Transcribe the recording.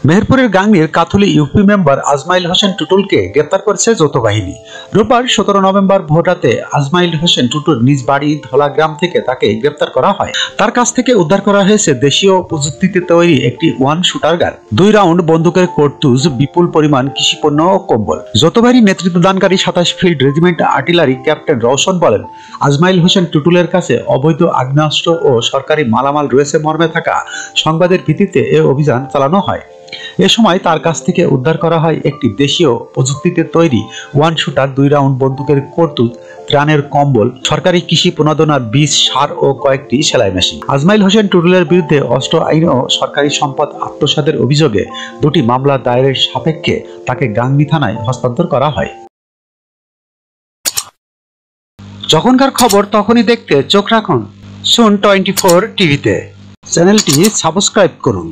মেহেরপুরের গাংনীর Kathuli UP member Azmail Hossain টুটুলকে গ্রেপ্তার করেছে যৌথ বাহিনী। রোববার 17 নভেম্বর ভোররাতে আজমাইল হোসেন টুটুল নিজ বাড়ি ধলাগ্রাম থেকে তাকে গ্রেপ্তার করা হয়। তার কাছ থেকে উদ্ধার করা হয়েছে দেশীয় প্রযুক্তিতে তৈরি একটি ওয়ান শুটার গান, 2 রাউন্ড বন্দুকের কার্তুজ, বিপুল পরিমাণ কৃষিপণ্য ও কম্বল। যৌথ বাহিনীর নেতৃত্বদানকারী 27 field regiment artillery captain Roshan বলেন, আজমাইল হোসেন টুটুলের কাছে অবৈধ আগ্নেয়াস্ত্র ও সরকারি মালামাল রয়েছে মর্মে থাকা সংবাদের ভিত্তিতে এ অভিযান চালানো হয়। এ সময় তার কাছ থেকে উদ্ধার করা হয় একটি দেশীয় প্রযুক্তিতে তৈরি ওয়ান শুটার, 2 রাউন্ড বন্দুকের কার্তুজ, ত্রাণের কম্বল, সরকারি কৃষি প্রণোদনার বীজ, সার ও কয়েকটি সেলাই মেশিন। আজমাইল হোসেন টুটুলের বিরুদ্ধে অস্ত্র আইন ও সরকারি সম্পদ আত্মসাতের অভিযোগে 2টি মামলা দায়েরের সাপেক্ষে তাকে গাংনী থানায় হস্তান্তর করা হয়। যখনকার খবর তখনই দেখতে চোখ রাখুন সুন 24 টিভিতে। চ্যানেলটি সাবস্ক্রাইব করুন।